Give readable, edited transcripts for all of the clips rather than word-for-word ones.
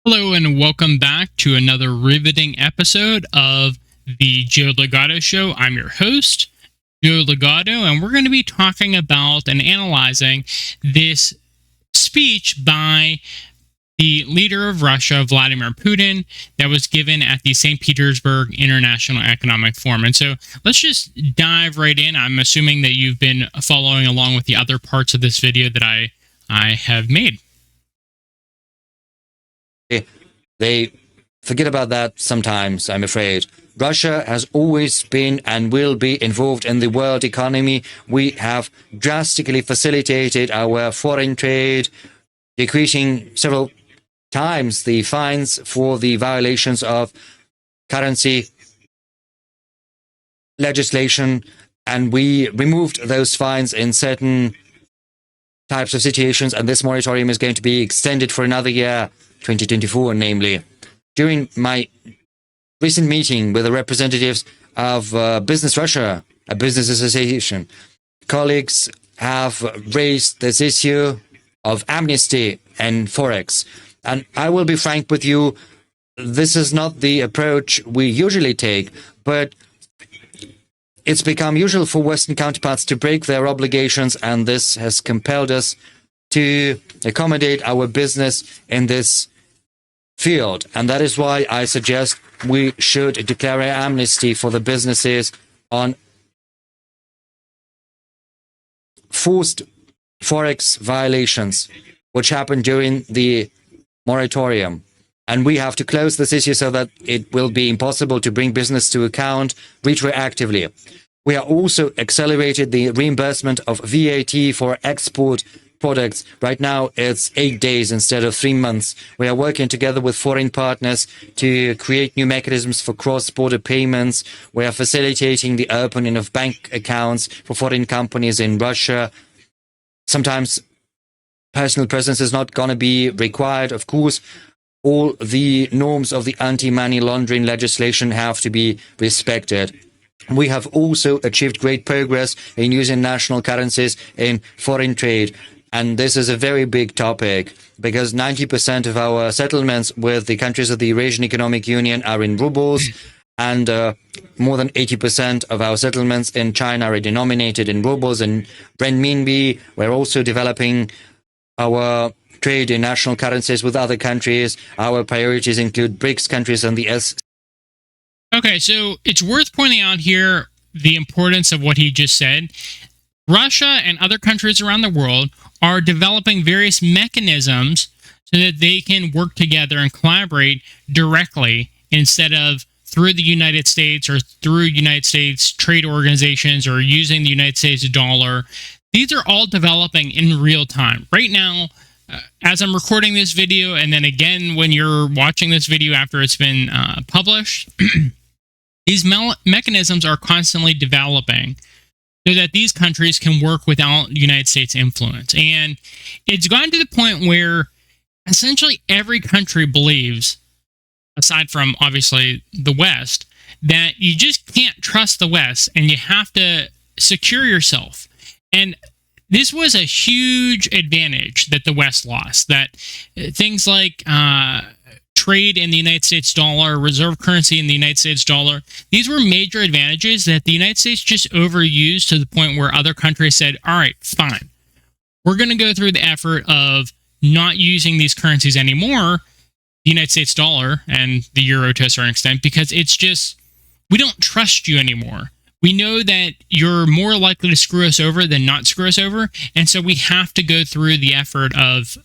Hello and welcome back to another riveting episode of the Joe Ligato Show. I'm your host, Joe Ligato, and we're going to be talking about and analyzing this speech by the leader of Russia, Vladimir Putin, that was given at the St. Petersburg International Economic Forum. And so let's just dive right in. I'm assuming that you've been following along with the other parts of this video that I have made. They forget about that sometimes, I'm afraid. Russia has always been and will be involved in the world economy. We have drastically facilitated our foreign trade, decreasing several times the fines for the violations of currency legislation, and we removed those fines in certain types of situations, and this moratorium is going to be extended for another year, 2024 namely. During my recent meeting with the representatives of Business Russia, a business association, colleagues have raised this issue of amnesty and Forex. And I will be frank with you, this is not the approach we usually take, but it's become usual for Western counterparts to break their obligations, and this has compelled us to accommodate our business in this field. And that is why I suggest we should declare an amnesty for the businesses on forced Forex violations, which happened during the moratorium. And we have to close this issue so that it will be impossible to bring business to account retroactively. We are also accelerated the reimbursement of VAT for export products. Right now, it's 8 days instead of 3 months. We are working together with foreign partners to create new mechanisms for cross-border payments. We are facilitating the opening of bank accounts for foreign companies in Russia. Sometimes personal presence is not going to be required, of course. All the norms of the anti-money laundering legislation have to be respected. We have also achieved great progress in using national currencies in foreign trade. And this is a very big topic because 90% of our settlements with the countries of the Eurasian Economic Union are in rubles, and more than 80% of our settlements in China are denominated in rubles and renminbi. We're also developing our trade in national currencies with other countries. Our priorities include BRICS countries and the S. Okay, so it's worth pointing out here the importance of what he just said. Russia and other countries around the world are developing various mechanisms so that they can work together and collaborate directly instead of through the United States or through United States trade organizations or using the United States dollar. These are all developing in real time. Right now, as I'm recording this video, and then again when you're watching this video after it's been published, these mechanisms are constantly developing so that these countries can work without United States influence. And it's gotten to the point where essentially every country believes, aside from obviously the West, that you just can't trust the West and you have to secure yourself. And this was a huge advantage that the West lost, that things like trade in the United States dollar, reserve currency in the United States dollar, these were major advantages that the United States just overused to the point where other countries said, all right, fine, we're going to go through the effort of not using these currencies anymore, the United States dollar and the euro to a certain extent, because it's just, we don't trust you anymore. We know that you're more likely to screw us over than not screw us over, and so we have to go through the effort of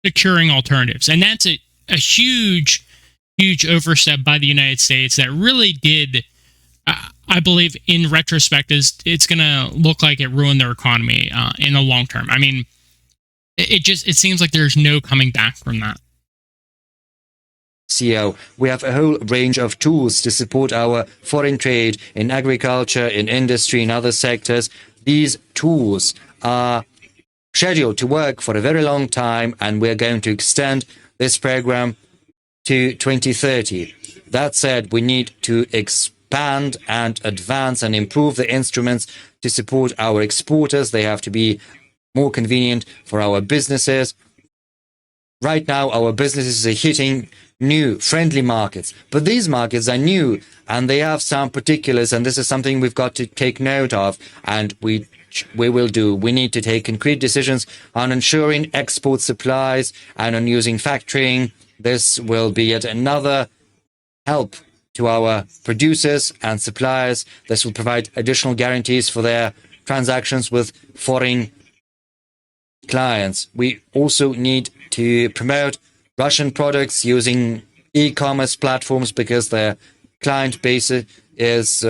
securing alternatives. And that's a huge, huge overstep by the United States that really did, I believe, in retrospect, it's going to look like it ruined their economy in the long term. I mean, it seems like there's no coming back from that. CEO. We have a whole range of tools to support our foreign trade in agriculture, in industry, in other sectors. These tools are scheduled to work for a very long time, and we're going to extend this program to 2030. That said, we need to expand and advance and improve the instruments to support our exporters. They have to be more convenient for our businesses. right now our businesses are hitting new friendly markets, but these markets are new and they have some particulars, and this is something we've got to take note of, and we will do. We need to take concrete decisions on ensuring export supplies and on using factoring. This will be yet another help to our producers and suppliers. This will provide additional guarantees for their transactions with foreign clients. We also need to promote Russian products using e-commerce platforms because their client base is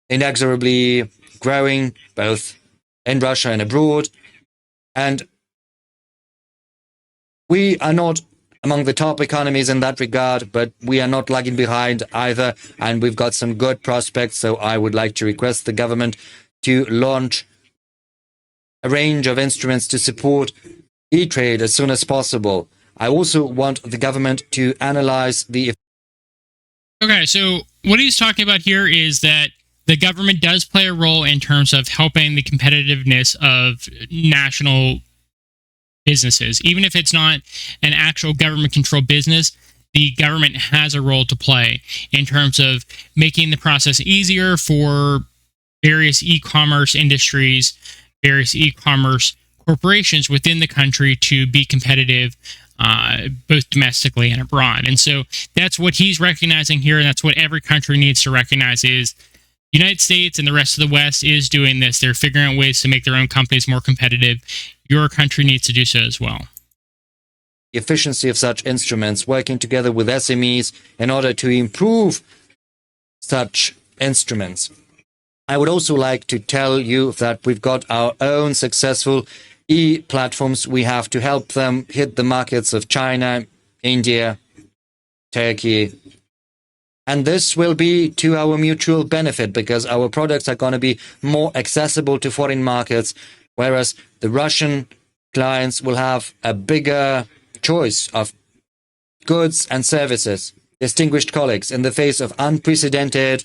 inexorably growing both in Russia and abroad. And we are not among the top economies in that regard, but we are not lagging behind either, and we've got some good prospects. So I would like to request the government to launch a range of instruments to support e-trade as soon as possible. I also want the government to analyze the... Okay, so what he's talking about here is that the government does play a role in terms of helping the competitiveness of national businesses. Even if it's not an actual government-controlled business, the government has a role to play in terms of making the process easier for various e-commerce industries, various e-commerce corporations within the country to be competitive, both domestically and abroad. And so that's what he's recognizing here, and that's what every country needs to recognize is the United States and the rest of the West is doing this. They're figuring out ways to make their own companies more competitive. Your country needs to do so as well. The efficiency of such instruments, working together with SMEs in order to improve such instruments. I would also like to tell you that we've got our own successful e-platforms. We have to help them hit the markets of China, India, Turkey. And this will be to our mutual benefit because our products are going to be more accessible to foreign markets, whereas the Russian clients will have a bigger choice of goods and services. Distinguished colleagues, in the face of unprecedented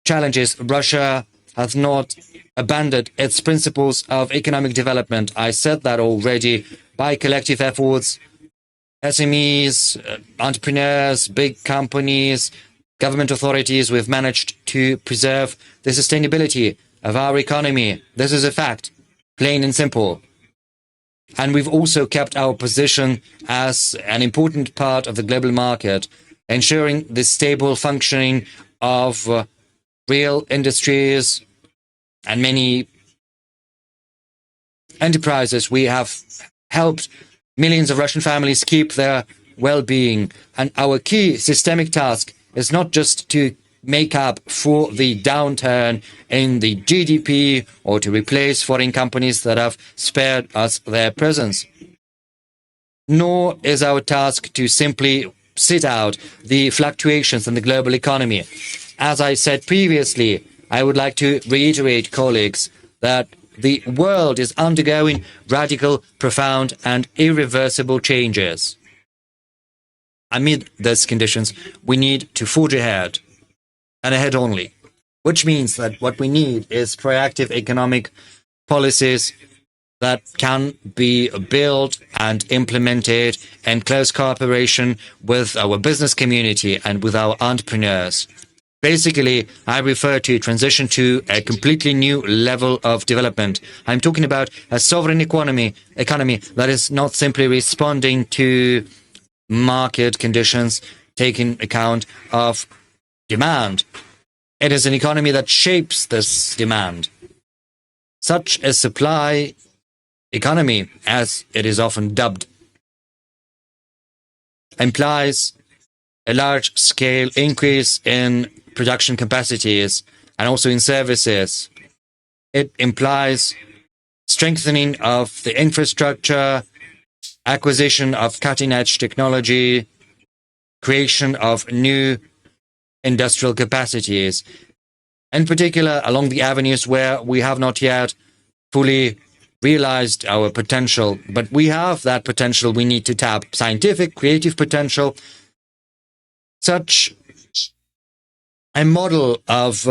challenges, Russia has not abandoned its principles of economic development. I said that already. By collective efforts, SMEs, entrepreneurs, big companies, government authorities, we've managed to preserve the sustainability of our economy. This is a fact, plain and simple. And we've also kept our position as an important part of the global market, ensuring the stable functioning of real industries and many enterprises. We have helped millions of Russian families keep their well-being. And our key systemic task is not just to make up for the downturn in the GDP or to replace foreign companies that have spared us their presence. Nor is our task to simply sit out the fluctuations in the global economy. As I said previously, I would like to reiterate, colleagues, that the world is undergoing radical, profound, and irreversible changes. Amid those conditions, we need to forge ahead, and ahead only, which means that what we need is proactive economic policies that can be built and implemented in close cooperation with our business community and with our entrepreneurs. Basically, I refer to transition to a completely new level of development. I'm talking about a sovereign economy that is not simply responding to market conditions, taking account of demand. It is an economy that shapes this demand. Such a supply economy, as it is often dubbed, implies a large-scale increase in production capacities and also in services. It implies strengthening of the infrastructure, acquisition of cutting-edge technology, creation of new industrial capacities, in particular along the avenues where we have not yet fully realized our potential. But we have that potential. We need to tap scientific, creative potential. Such a model of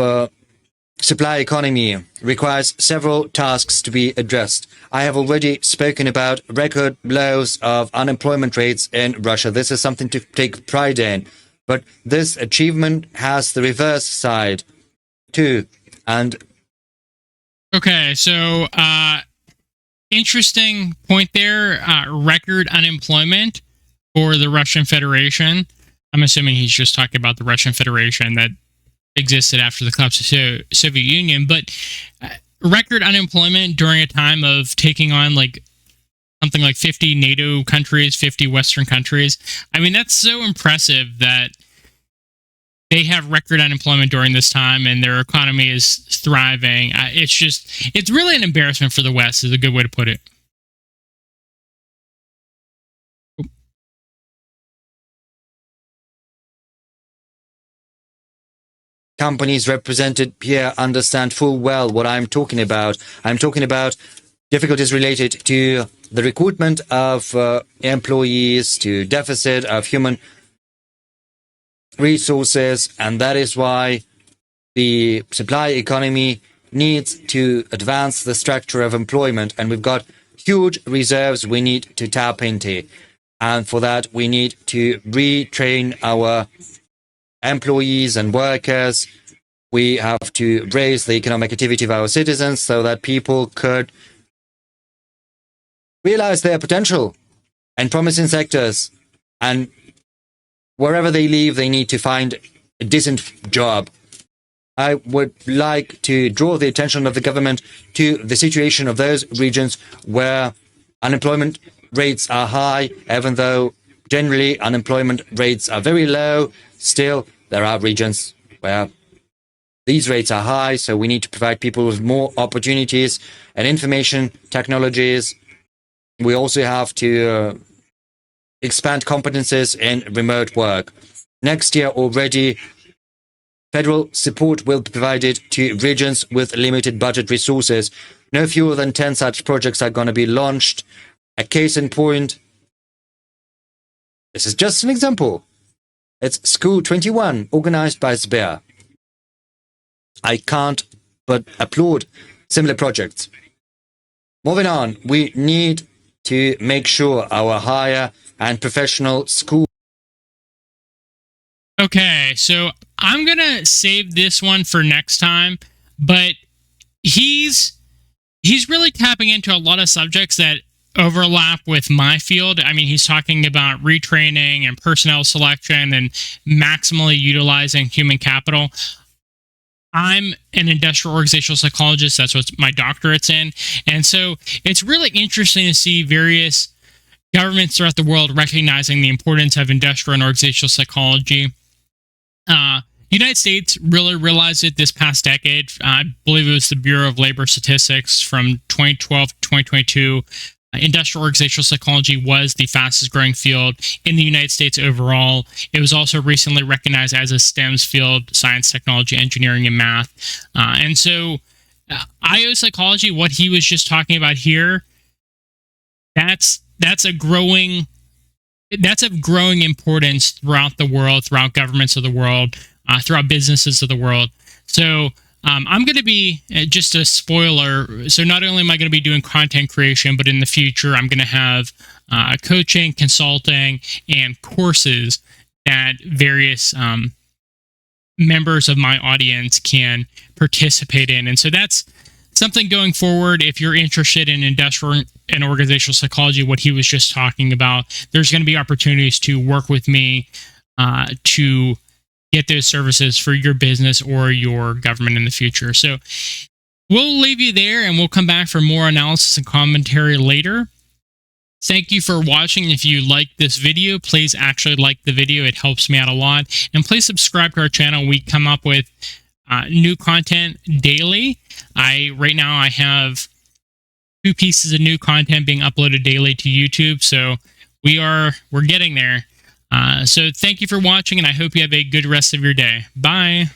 supply economy requires several tasks to be addressed. I have already spoken about record lows of unemployment rates in Russia. This is something to take pride in. But this achievement has the reverse side too. And okay, so interesting point there. Record unemployment for the Russian Federation. I'm assuming he's just talking about the Russian Federation that existed after the collapse of the Soviet Union, but record unemployment during a time of taking on like something like 50 NATO countries, 50 Western countries. I mean, that's so impressive that they have record unemployment during this time and their economy is thriving. It's really an embarrassment for the West, is a good way to put it. Companies represented here understand full well what I'm talking about. I'm talking about difficulties related to the recruitment of employees, to deficit of human resources, and that is why the supply economy needs to advance the structure of employment, and we've got huge reserves we need to tap into. And for that, we need to retrain our employees and workers. We have to raise the economic activity of our citizens so that people could realize their potential and promising sectors. And wherever they live, they need to find a decent job. I would like to draw the attention of the government to the situation of those regions where unemployment rates are high, even though generally unemployment rates are very low. Still, there are regions where these rates are high, so we need to provide people with more opportunities and information technologies. We also have to expand competences in remote work. Next year already, federal support will be provided to regions with limited budget resources. No fewer than 10 such projects are going to be launched. A case in point, this is just an example. It's School 21, organized by Sber. I can't but applaud similar projects. Moving on, we need to make sure our higher and professional school. Okay, so I'm going to save this one for next time, but he's really tapping into a lot of subjects that overlap with my field. I mean, he's talking about retraining and personnel selection and maximally utilizing human capital. I'm an industrial organizational psychologist. That's what my doctorate's in. And so it's really interesting to see various governments throughout the world recognizing the importance of industrial and organizational psychology. United States really realized it this past decade. I believe it was the Bureau of Labor Statistics from 2012 to 2022. Industrial organizational psychology was the fastest growing field in the United States overall. It was also recently recognized as a STEMS field: science, technology, engineering, and math. And so IO psychology, what he was just talking about here, that's of growing importance throughout the world, throughout governments of the world, throughout businesses of the world. So I'm going to be, just a spoiler, so not only am I going to be doing content creation, but in the future I'm going to have coaching, consulting, and courses that various members of my audience can participate in. And so that's something going forward. If you're interested in industrial and organizational psychology, what he was just talking about, there's going to be opportunities to work with me to get those services for your business or your government in the future. So we'll leave you there and we'll come back for more analysis and commentary later. Thank you for watching. If you like this video, please actually like the video. It helps me out a lot. And please subscribe to our channel. We come up with new content daily. Right now I have 2 pieces of new content being uploaded daily to YouTube. So we're getting there. So thank you for watching, and I hope you have a good rest of your day. Bye.